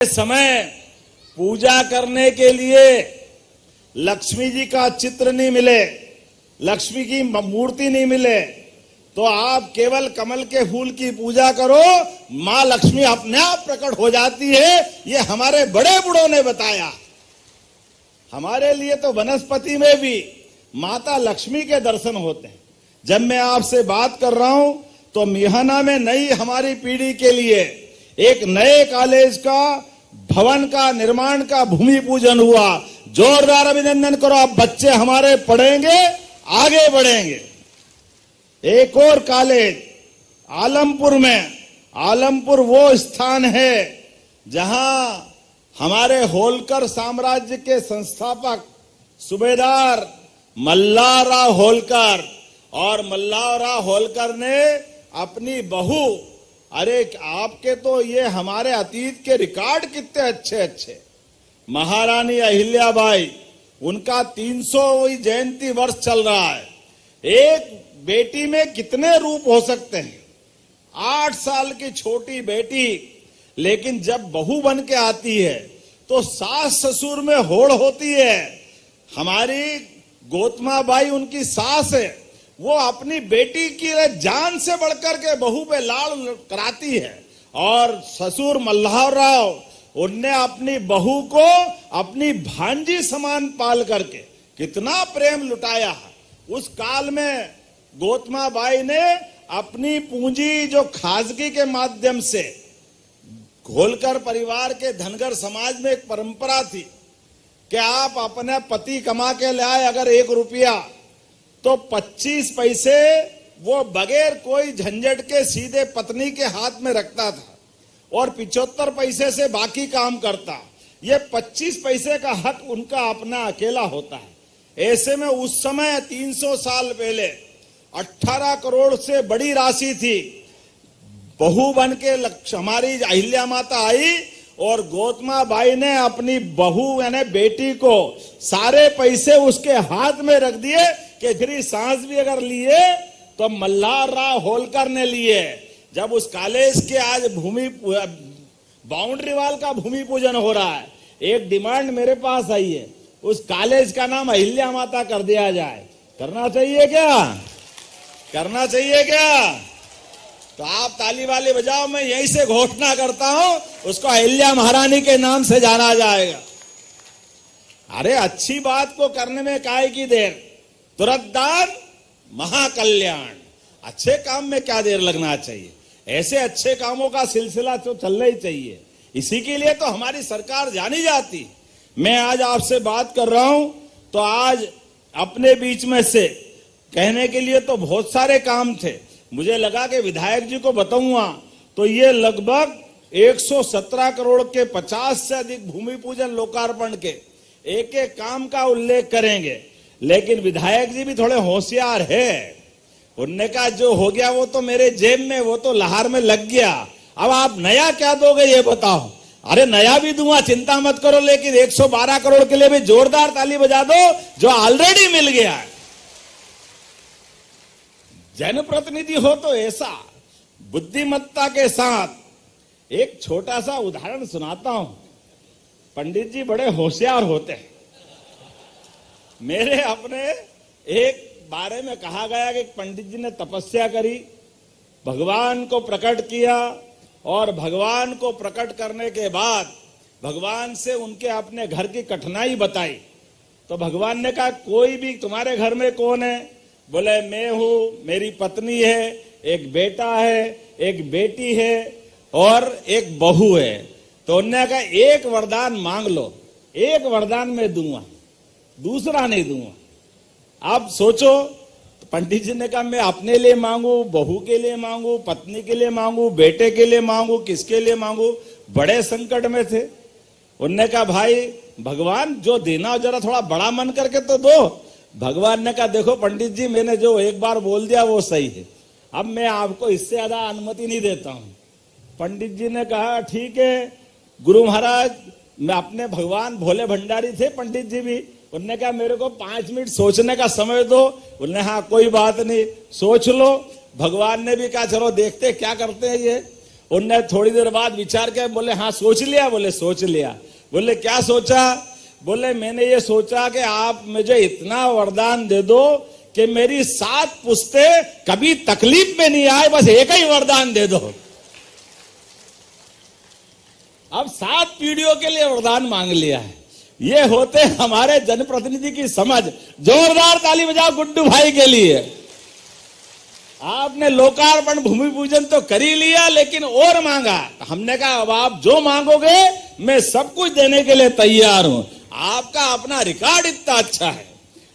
समय पूजा करने के लिए लक्ष्मी जी का चित्र नहीं मिले, लक्ष्मी की मूर्ति नहीं मिले, तो आप केवल कमल के फूल की पूजा करो, मां लक्ष्मी अपने आप प्रकट हो जाती है। ये हमारे बड़े बूढ़ों ने बताया। हमारे लिए तो वनस्पति में भी माता लक्ष्मी के दर्शन होते हैं। जब मैं आपसे बात कर रहा हूं तो मिहाना में नई हमारी पीढ़ी के लिए एक नए कॉलेज का भवन का निर्माण का भूमि पूजन हुआ। जोरदार अभिनंदन करो, अब बच्चे हमारे पढ़ेंगे, आगे बढ़ेंगे। एक और कॉलेज आलमपुर में, आलमपुर वो स्थान है जहां हमारे होलकर साम्राज्य के संस्थापक सूबेदार मल्हारराव होलकर, और मल्हारराव होलकर ने अपनी बहू, अरे आपके तो ये हमारे अतीत के रिकॉर्ड कितने अच्छे अच्छे, महारानी अहिल्याबाई, उनका 300वीं जयंती वर्ष चल रहा है। एक बेटी में कितने रूप हो सकते हैं। 8 साल की छोटी बेटी, लेकिन जब बहू बन के आती है तो सास ससुर में होड़ होती है। हमारी गौतमा बाई उनकी सास है, वो अपनी बेटी की जान से बढ़कर के बहू पे लाड़ कराती है, और ससुर मल्हारराव उनने अपनी बहू को अपनी भांजी समान पाल करके कितना प्रेम लुटाया है। उस काल में गौतमा बाई ने अपनी पूंजी जो खासगी के माध्यम से, होलकर परिवार के धनगर समाज में एक परंपरा थी कि आप अपने पति कमा के ले आए अगर 1 रुपया, तो 25 पैसे वो बगैर कोई झंझट के सीधे पत्नी के हाथ में रखता था और 75 पैसे से बाकी काम करता। ये 25 पैसे का हक उनका अपना अकेला होता है। ऐसे में उस समय 300 साल पहले 18 करोड़ से बड़ी राशि थी। बहू बन के हमारी अहिल्या माता आई और गौतमा बाई ने अपनी बहू यानी बेटी को सारे पैसे उसके हाथ में रख दिए कि फिर सांस भी अगर लिए तो मल्हारराव होलकर ने लिए। जब उस कॉलेज के आज बाउंड्री वाल का भूमि पूजन हो रहा है, एक डिमांड मेरे पास आई है, उस कॉलेज का नाम अहिल्या माता कर दिया जाए। करना चाहिए क्या? करना चाहिए क्या? तो आप ताली वाली बजाओ, मैं यहीं से घोषणा करता हूं, उसको अहिल्या महारानी के नाम से जाना जाएगा। अरे अच्छी बात को करने में काहे की देर, तुरंत दान महाकल्याण। अच्छे काम में क्या देर लगना चाहिए, ऐसे अच्छे कामों का सिलसिला तो चलना ही चाहिए। इसी के लिए तो हमारी सरकार जानी जाती। मैं आज आपसे बात कर रहा हूं तो आज अपने बीच में से कहने के लिए तो बहुत सारे काम थे, मुझे लगा कि विधायक जी को बताऊंगा तो ये लगभग 117 करोड़ के 50 से अधिक भूमि पूजन लोकार्पण के एक एक काम का उल्लेख करेंगे। लेकिन विधायक जी भी थोड़े होशियार है, उनने कहा जो हो गया वो तो मेरे जेब में, वो तो लहार में लग गया, अब आप नया क्या दोगे ये बताओ। अरे नया भी दूंगा, चिंता मत करो, लेकिन 112 करोड़ के लिए भी जोरदार ताली बजा दो जो ऑलरेडी मिल गया है। जनप्रतिनिधि हो तो ऐसा बुद्धिमत्ता के साथ। एक छोटा सा उदाहरण सुनाता हूं। पंडित जी बड़े होशियार होते हैं। मेरे अपने एक बारे में कहा गया कि पंडित जी ने तपस्या करी, भगवान को प्रकट किया, और भगवान को प्रकट करने के बाद भगवान से उनके अपने घर की कठिनाई बताई। तो भगवान ने कहा कोई भी, तुम्हारे घर में कौन है? बोले मैं हूं, मेरी पत्नी है, एक बेटा है, एक बेटी है और एक बहू है। तो उन्होंने कहा एक वरदान मांग लो, एक वरदान मैं दूंगा, दूसरा नहीं दूंगा। अब सोचो, पंडित जी ने कहा मैं अपने लिए मांगू, बहू के लिए मांगू, पत्नी के लिए मांगू, बेटे के लिए मांगू, किसके लिए मांगू? बड़े संकट में थे। उन्होंने कहा भाई भगवान जो देना जरा थोड़ा बड़ा मन करके तो दो। भगवान ने कहा देखो पंडित जी, मैंने जो एक बार बोल दिया वो सही है, अब मैं आपको इससे ज्यादा अनुमति नहीं देता हूं। पंडित जी ने कहा ठीक है गुरु महाराज, मैं अपने भगवान भोले भंडारी थे पंडित जी भी, उन्होंने कहा मेरे को 5 मिनट सोचने का समय दो। उन्होंने हाँ कोई बात नहीं, सोच लो। भगवान ने भी कहा चलो देखते क्या करते हैं ये। उनने थोड़ी देर बाद विचार किया, बोले हाँ सोच लिया। बोले सोच लिया। बोले क्या सोचा? बोले मैंने ये सोचा कि आप मुझे इतना वरदान दे दो कि मेरी 7 पुश्ते कभी तकलीफ में नहीं आए, बस एक ही वरदान दे दो। अब 7 पीढ़ियों के लिए वरदान मांग लिया है। ये होते हमारे जनप्रतिनिधि की समझ। जोरदार ताली बजाओ गुड्डू भाई के लिए। आपने लोकार्पण भूमि पूजन तो कर ही लिया, लेकिन और मांगा। हमने कहा अब आप जो मांगोगे मैं सब कुछ देने के लिए तैयार हूं। आपका अपना रिकॉर्ड इतना अच्छा है।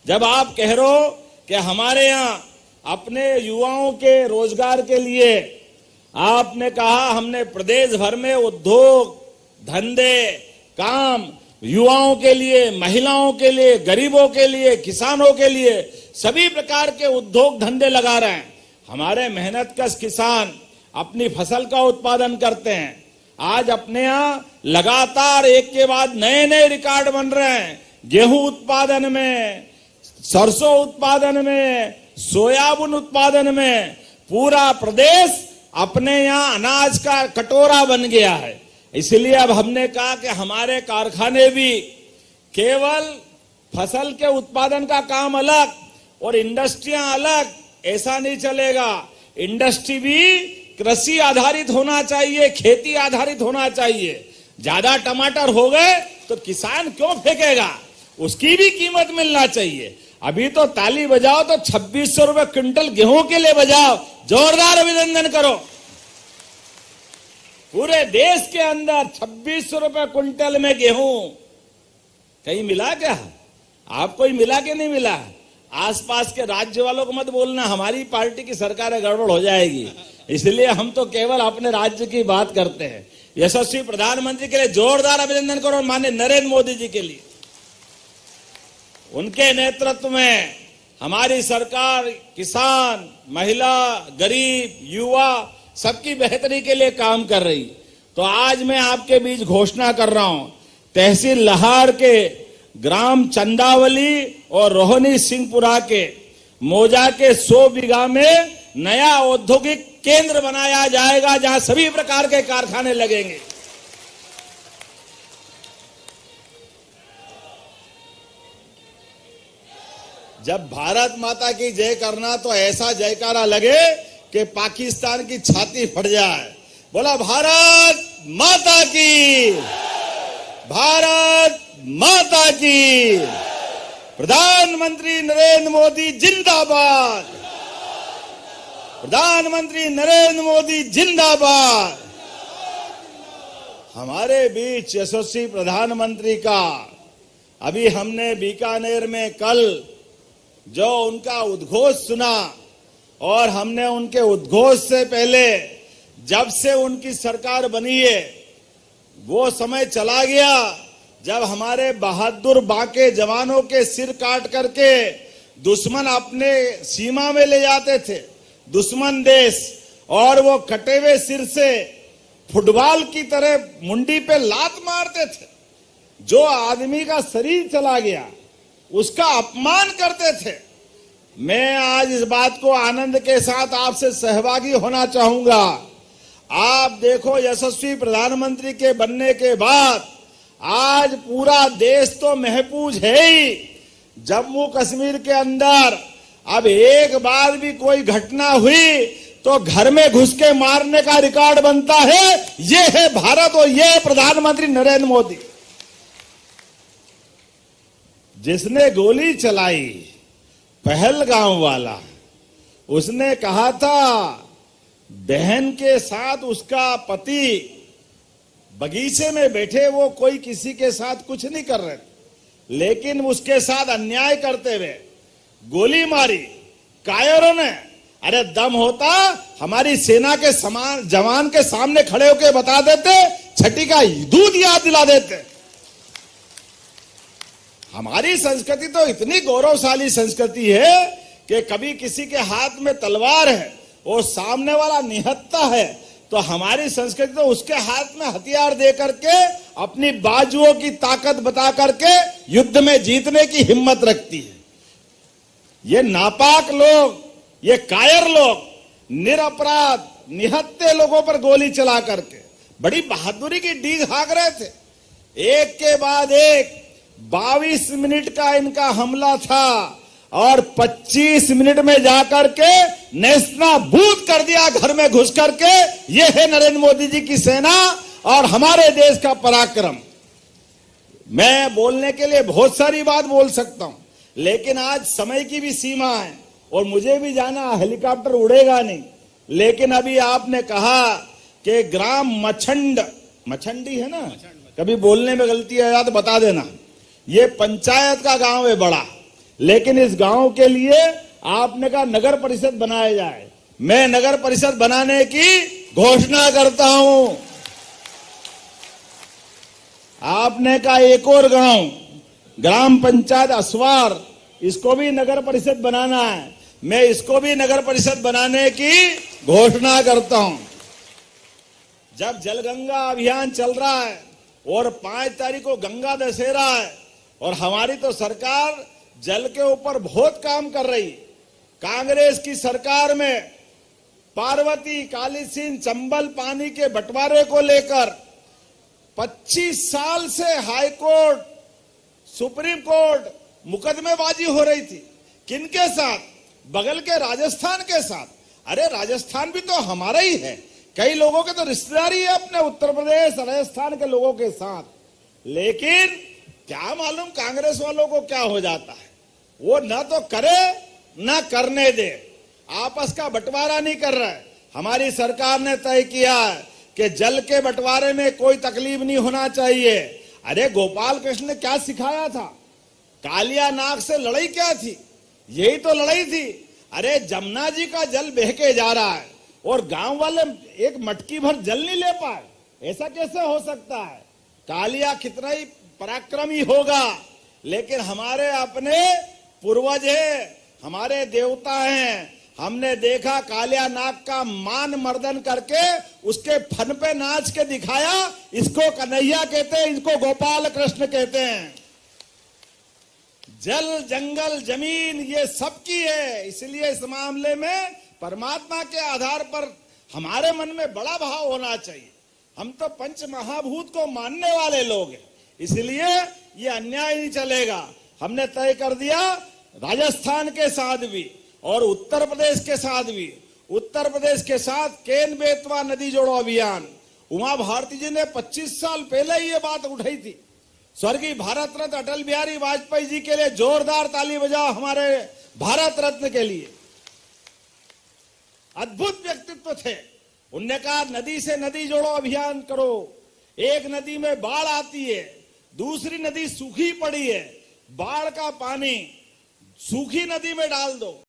जब आप कह रहे हो कि हमारे यहां अपने युवाओं के रोजगार के लिए आपने कहा हमने प्रदेश भर में उद्योग धंधे काम युवाओं के लिए, महिलाओं के लिए, गरीबों के लिए, किसानों के लिए सभी प्रकार के उद्योग धंधे लगा रहे हैं। हमारे मेहनतकश किसान अपनी फसल का उत्पादन करते हैं। आज अपने यहां लगातार एक के बाद नए नए रिकॉर्ड बन रहे हैं। गेहूं उत्पादन में, सरसों उत्पादन में, सोयाबीन उत्पादन में पूरा प्रदेश अपने यहां अनाज का कटोरा बन गया है। इसलिए अब हमने कहा कि हमारे कारखाने भी केवल फसल के उत्पादन का काम अलग और इंडस्ट्रियां अलग, ऐसा नहीं चलेगा। इंडस्ट्री भी कृषि आधारित होना चाहिए, खेती आधारित होना चाहिए। ज्यादा टमाटर हो गए तो किसान क्यों फेंकेगा, उसकी भी कीमत मिलना चाहिए। अभी तो ताली बजाओ तो 2600 रुपए क्विंटल गेहूं के लिए बजाओ, जोरदार अभिनंदन करो। पूरे देश के अंदर 2600 रुपए क्विंटल में गेहूं कहीं मिला क्या? आपको ही मिला कि नहीं मिला? आसपास के राज्य वालों को मत बोलना हमारी पार्टी की सरकार है गड़बड़ हो जाएगी। इसलिए हम तो केवल अपने राज्य की बात करते हैं। यशस्वी प्रधानमंत्री के लिए जोरदार अभिनंदन करो, माननीय नरेंद्र मोदी जी के लिए। उनके नेतृत्व में हमारी सरकार किसान, महिला, गरीब, युवा सबकी बेहतरी के लिए काम कर रही। तो आज मैं आपके बीच घोषणा कर रहा हूं, तहसील लहार के ग्राम चंदावली और रोहिणी सिंहपुरा के मौजा के 100 बीघा में नया औद्योगिक केंद्र बनाया जाएगा, जहां सभी प्रकार के कारखाने लगेंगे। जब भारत माता की जय करना तो ऐसा जयकारा लगे कि पाकिस्तान की छाती फट जाए। बोला भारत माता की, भारत माता की। प्रधानमंत्री नरेंद्र मोदी जिंदाबाद, प्रधानमंत्री नरेंद्र मोदी जिंदाबाद। हमारे बीच यशस्वी प्रधानमंत्री का अभी हमने बीकानेर में कल जो उनका उद्घोष सुना, और हमने उनके उद्घोष से पहले जब से उनकी सरकार बनी है वो समय चला गया जब हमारे बहादुर बांके जवानों के सिर काट करके दुश्मन अपने सीमा में ले जाते थे, दुश्मन देश, और वो कटे हुए सिर से फुटबॉल की तरह मुंडी पे लात मारते थे। जो आदमी का शरीर चला गया उसका अपमान करते थे। मैं आज इस बात को आनंद के साथ आपसे सहभागी होना चाहूंगा। आप देखो, यशस्वी प्रधानमंत्री के बनने के बाद आज पूरा देश तो महफूज है ही। जम्मू कश्मीर के अंदर अब एक बार भी कोई घटना हुई तो घर में घुस के मारने का रिकॉर्ड बनता है। ये है भारत और ये है प्रधानमंत्री नरेंद्र मोदी। जिसने गोली चलाई पहलगांव वाला, उसने कहा था बहन के साथ उसका पति बगीचे में बैठे, वो कोई किसी के साथ कुछ नहीं कर रहे, लेकिन उसके साथ अन्याय करते हुए गोली मारी कायरों ने। अरे दम होता हमारी सेना के जवान के सामने खड़े होकर बता देते, छठी का दूध याद दिला देते। हमारी संस्कृति तो इतनी गौरवशाली संस्कृति है कि कभी किसी के हाथ में तलवार है और सामने वाला निहत्था है तो हमारी संस्कृति तो उसके हाथ में हथियार दे करके अपनी बाजुओं की ताकत बता करके युद्ध में जीतने की हिम्मत रखती है। ये नापाक लोग, ये कायर लोग निरपराध निहत्थे लोगों पर गोली चला करके बड़ी बहादुरी की डीग हाँक रहे थे। एक के बाद एक 22 मिनट का इनका हमला था और 25 मिनट में जाकर के नेस्तनाबूद कर दिया घर में घुस करके। ये है नरेंद्र मोदी जी की सेना और हमारे देश का पराक्रम। मैं बोलने के लिए बहुत सारी बात बोल सकता हूं, लेकिन आज समय की भी सीमा है और मुझे भी जाना, हेलीकॉप्टर उड़ेगा नहीं। लेकिन अभी आपने कहा कि ग्राम मछंडी है ना, कभी बोलने में गलती है तो बता देना। ये पंचायत का गांव है बड़ा, लेकिन इस गांव के लिए आपने कहा नगर परिषद बनाया जाए। मैं नगर परिषद बनाने की घोषणा करता हूं। आपने कहा एक और गांव ग्राम पंचायत असवार, इसको भी नगर परिषद बनाना है। मैं इसको भी नगर परिषद बनाने की घोषणा करता हूं। जब जलगंगा अभियान चल रहा है और 5 तारीख को गंगा दशहरा है और हमारी तो सरकार जल के ऊपर बहुत काम कर रही। कांग्रेस की सरकार में पार्वती, काली सिंध, चंबल पानी के बंटवारे को लेकर 25 साल से हाई कोर्ट, सुप्रीम कोर्ट मुकदमेबाजी हो रही थी। किनके साथ? बगल के राजस्थान के साथ। अरे राजस्थान भी तो हमारा ही है, कई लोगों के तो रिश्तेदारी है अपने उत्तर प्रदेश राजस्थान के लोगों के साथ। लेकिन क्या मालूम कांग्रेस वालों को क्या हो जाता है, वो ना तो करे ना करने दे, आपस का बंटवारा नहीं कर रहा है। हमारी सरकार ने तय किया है कि जल के बंटवारे में कोई तकलीफ नहीं होना चाहिए। अरे गोपाल कृष्ण ने क्या सिखाया था? कालिया नाग से लड़ाई क्या थी? यही तो लड़ाई थी। अरे जमुना जी का जल बह के जा रहा है और गांव वाले एक मटकी भर जल नहीं ले पाए, ऐसा कैसे हो सकता है? कालिया कितना ही पराक्रमी होगा, लेकिन हमारे अपने पूर्वज है, हमारे देवता हैं। हमने देखा कालिया नाग का मान मर्दन करके उसके फन पे नाच के दिखाया। इसको कन्हैया कहते हैं, इसको गोपाल कृष्ण कहते हैं। जल, जंगल, जमीन ये सबकी है, इसलिए इस मामले में परमात्मा के आधार पर हमारे मन में बड़ा भाव होना चाहिए। हम तो पंच महाभूत को मानने वाले लोग हैं, इसलिए ये अन्याय नहीं चलेगा। हमने तय कर दिया राजस्थान के साथ भी और उत्तर प्रदेश के साथ भी। उत्तर प्रदेश के साथ केन बेतवा नदी जोड़ो अभियान, उमा भारती जी ने 25 साल पहले ये बात उठाई थी। स्वर्गीय भारत रत्न अटल बिहारी वाजपेयी जी के लिए जोरदार ताली बजाओ, हमारे भारत रत्न के लिए। अद्भुत व्यक्तित्व थे। उनने कहा नदी से नदी जोड़ो अभियान करो। एक नदी में बाढ़ आती है, दूसरी नदी सूखी पड़ी है, बाढ़ का पानी सूखी नदी में डाल दो।